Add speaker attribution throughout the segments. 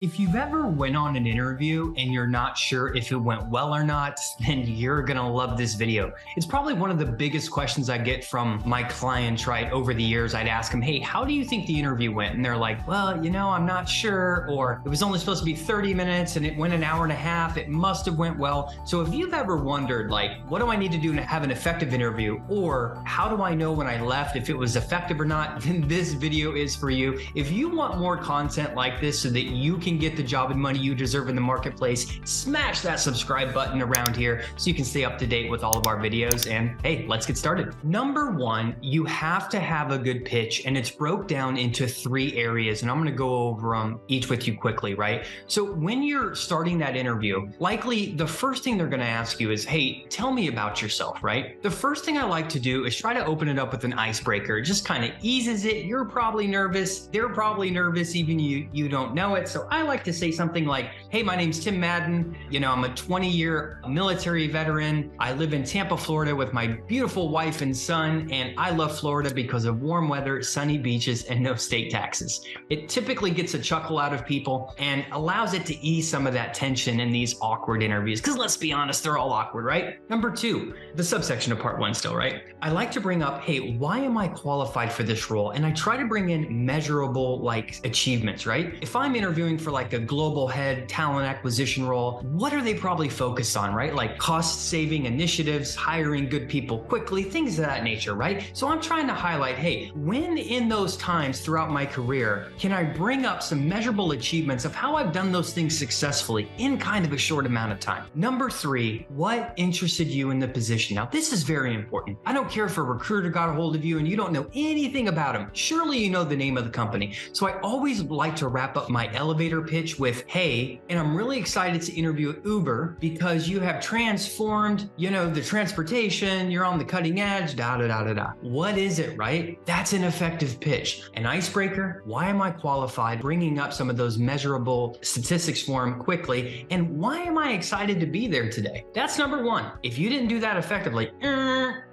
Speaker 1: If you've ever went on an interview and you're not sure if it went well or not, then you're gonna love this video. It's probably one of the biggest questions I get from my clients, right? Over the years, I'd ask them, hey, how do you think the interview went? And they're like, well, I'm not sure, or it was only supposed to be 30 minutes and it went an hour and a half. It must have went well. So if you've ever wondered, like, what do I need to do to have an effective interview? Or how do I know when I left if it was effective or not? Then this video is for you. If you want more content like this so that you can get the job and money you deserve in the marketplace, smash that subscribe button around here so you can stay up to date with all of our videos. And hey, let's get started. Number one, you have to have a good pitch, and it's broke down into 3 areas, and I'm going to go over them each with you quickly, right? So when you're starting that interview, likely the first thing they're going to ask you is, hey, tell me about yourself, right? The first thing I like to do is try to open it up with an icebreaker. It just kind of eases it. You're probably nervous. They're probably nervous, even you don't know it. So I like to say something like, hey, my name's Tim Madden. I'm a 20-year military veteran. I live in Tampa, Florida with my beautiful wife and son, and I love Florida because of warm weather, sunny beaches, and no state taxes. It typically gets a chuckle out of people and allows it to ease some of that tension in these awkward interviews, because let's be honest, they're all awkward, right? Number 2, the subsection of part 1 still, right? I like to bring up, hey, why am I qualified for this role? And I try to bring in measurable achievements, right? If I'm interviewing for a global head talent acquisition role, what are they probably focused on, right? Like cost saving initiatives, hiring good people quickly, things of that nature, right? So I'm trying to highlight, hey, when in those times throughout my career, can I bring up some measurable achievements of how I've done those things successfully in kind of a short amount of time? Number 3, what interested you in the position? Now, this is very important. I don't care if a recruiter got a hold of you and you don't know anything about them. Surely you know the name of the company. So I always like to wrap up my elevator pitch with, hey, and I'm really excited to interview at Uber because you have transformed, the transportation, you're on the cutting edge, da da da da da. What is it, right? That's an effective pitch. An icebreaker, why am I qualified? Bringing up some of those measurable statistics for them quickly, and why am I excited to be there today? That's number 1. If you didn't do that effectively,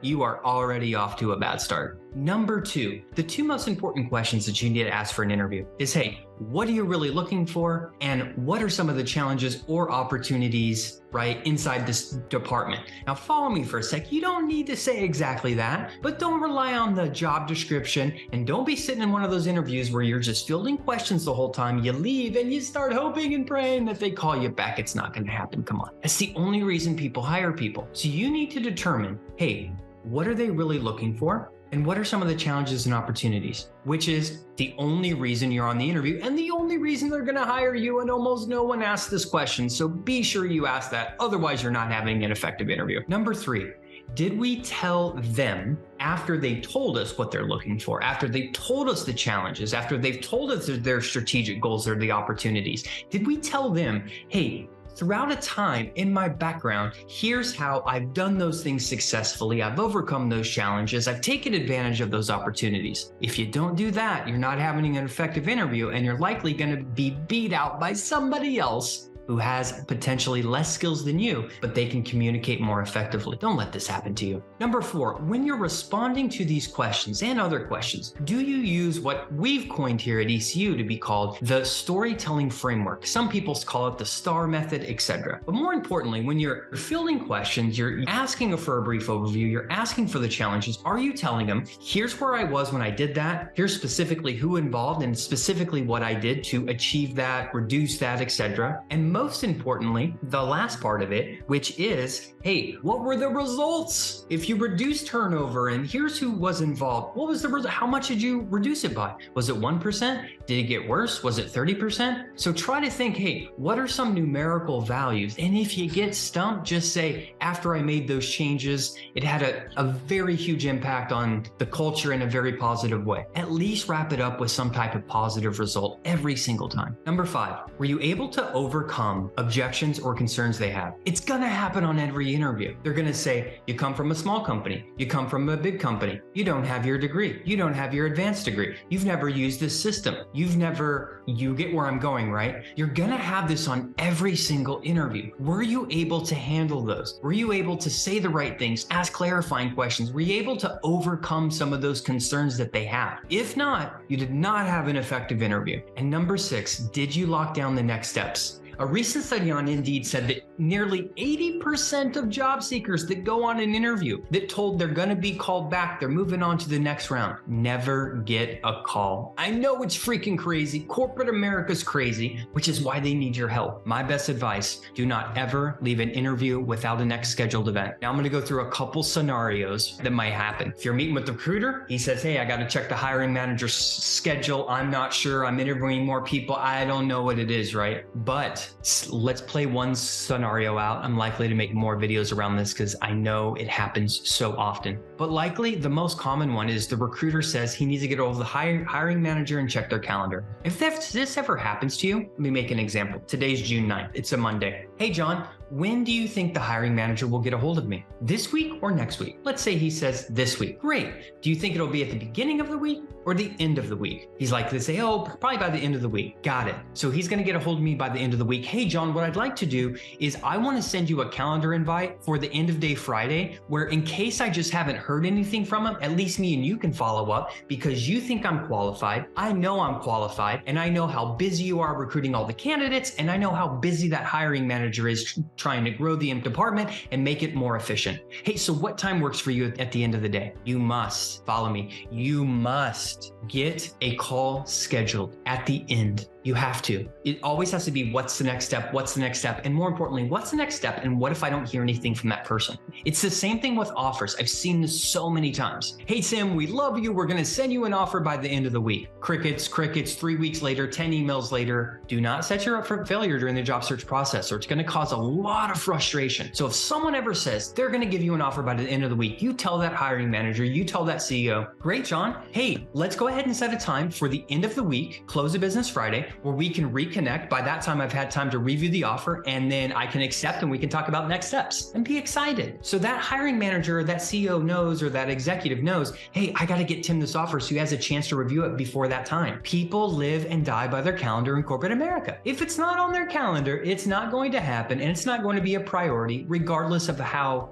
Speaker 1: you are already off to a bad start. Number 2, the 2 most important questions that you need to ask for an interview is, hey, what are you really looking for? And what are some of the challenges or opportunities, right, inside this department? Now, follow me for a sec. You don't need to say exactly that, but don't rely on the job description, and don't be sitting in one of those interviews where you're just fielding questions the whole time. You leave and you start hoping and praying that they call you back. It's not going to happen. Come on. That's the only reason people hire people. So you need to determine, hey, what are they really looking for? And what are some of the challenges and opportunities? Which is the only reason you're on the interview and the only reason they're gonna hire you, and almost no one asks this question. So be sure you ask that, otherwise you're not having an effective interview. Number 3, did we tell them after they told us what they're looking for, after they told us the challenges, after they've told us their strategic goals or the opportunities, did we tell them, hey, throughout a time in my background, here's how I've done those things successfully. I've overcome those challenges. I've taken advantage of those opportunities. If you don't do that, you're not having an effective interview, and you're likely going to be beat out by somebody else who has potentially less skills than you, but they can communicate more effectively. Don't let this happen to you. Number 4, when you're responding to these questions and other questions, do you use what we've coined here at ECU to be called the storytelling framework? Some people call it the STAR method, etc. But more importantly, when you're fielding questions, you're asking for a brief overview, you're asking for the challenges. Are you telling them, here's where I was when I did that, here's specifically who involved and specifically what I did to achieve that, reduce that, etc. And most importantly, the last part of it, which is, hey, what were the results? If you reduced turnover and here's who was involved, what was the result? How much did you reduce it by? Was it 1%? Did it get worse? Was it 30%? So try to think, hey, what are some numerical values? And if you get stumped, just say, after I made those changes, it had a very huge impact on the culture in a very positive way. At least wrap it up with some type of positive result every single time. Number 5, were you able to overcome overcome objections or concerns they have. It's gonna happen on every interview. They're gonna say, you come from a small company, you come from a big company, you don't have your degree, you don't have your advanced degree, you've never used this system, you get where I'm going, right? You're gonna have this on every single interview. Were you able to handle those? Were you able to say the right things, ask clarifying questions? Were you able to overcome some of those concerns that they have? If not, you did not have an effective interview. And number 6, did you lock down the next steps? A recent study on Indeed said that nearly 80% of job seekers that go on an interview that told they're going to be called back, they're moving on to the next round, never get a call. I know it's freaking crazy. Corporate America's crazy, which is why they need your help. My best advice, do not ever leave an interview without a next scheduled event. Now I'm going to go through a couple scenarios that might happen. If you're meeting with the recruiter, he says, hey, I got to check the hiring manager's schedule. I'm not sure. I'm interviewing more people. I don't know what it is, right? But let's play one scenario out. I'm likely to make more videos around this because I know it happens so often. But likely the most common one is the recruiter says he needs to get over the hiring manager and check their calendar. If this ever happens to you, let me make an example. Today's June 9th. It's a Monday. Hey, John, when do you think the hiring manager will get a hold of me? This week or next week? Let's say he says this week. Great. Do you think it'll be at the beginning of the week or the end of the week? He's likely to say, oh, probably by the end of the week. Got it. So he's going to get a hold of me by the end of the week. Hey, John, what I'd like to do is I want to send you a calendar invite for the end of day Friday, where in case I just haven't heard anything from him, at least me and you can follow up because you think I'm qualified. I know I'm qualified, and I know how busy you are recruiting all the candidates, and I know how busy that hiring manager is trying to grow the department and make it more efficient. Hey, so what time works for you at the end of the day? You must follow me. You must get a call scheduled at the end. You have to. It always has to be what's the next step? What's the next step? And more importantly, what's the next step? And what if I don't hear anything from that person? It's the same thing with offers. I've seen this so many times. Hey, Tim, we love you. We're going to send you an offer by the end of the week. Crickets, 3 weeks later, 10 emails later. Do not set you up for failure during the job search process, or it's going to cause a lot of frustration. So if someone ever says they're going to give you an offer by the end of the week, you tell that hiring manager, you tell that CEO, great, John. Hey, let's go ahead and set a time for the end of the week, close of business Friday, where we can reconnect. By that time, I've had time to review the offer, and then I can accept and we can talk about next steps and be excited. So that hiring manager, that CEO knows, or that executive knows, hey, I got to get Tim this offer so he has a chance to review it before that time. People live and die by their calendar in corporate America. If it's not on their calendar, it's not going to happen, and it's not going to be a priority, regardless of how,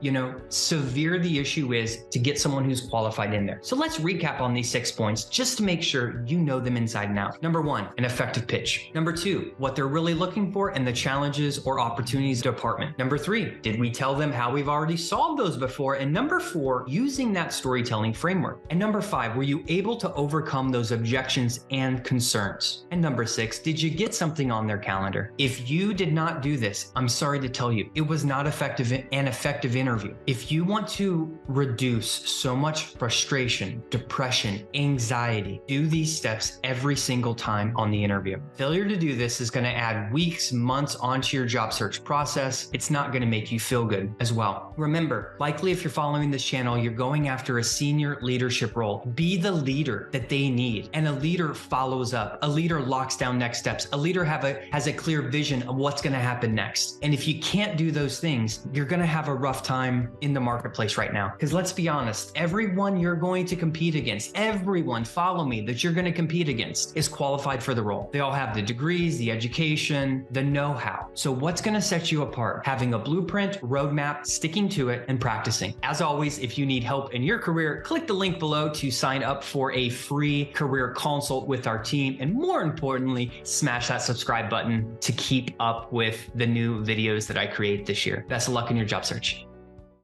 Speaker 1: severe the issue is to get someone who's qualified in there. So let's recap on these 6 points just to make sure you know them inside and out. Number 1, an effective pitch. Number 2, what they're really looking for and the challenges or opportunities department. Number 3, did we tell them how we've already solved those before? And number 4, using that storytelling framework. And number 5, were you able to overcome those objections and concerns? And number 6, did you get something on their calendar? If you did not do this, I'm sorry to tell you, it was not an effective interview. If you want to reduce so much frustration, depression, anxiety, do these steps every single time on the interview. Failure to do this is going to add weeks, months onto your job search process. It's not going to make you feel good as well. Remember, likely if you're following this channel, you're going after a senior leadership role. Be the leader that they need. And a leader follows up. A leader locks down next steps. A leader has a clear vision of what's going to happen next. And if you can't do those things, you're going to have a rough time in the marketplace right now. Because let's be honest, everyone you're going to compete against, everyone, follow me, that you're going to compete against is qualified for the role. They all have the degrees, the education, the know-how. So what's going to set you apart? Having a blueprint, roadmap, sticking to it, and practicing. As always, if you need help in your career, click the link below to sign up for a free career consult with our team. And more importantly, smash that subscribe button to keep up with the new videos that I create this year. Best of luck in your job search.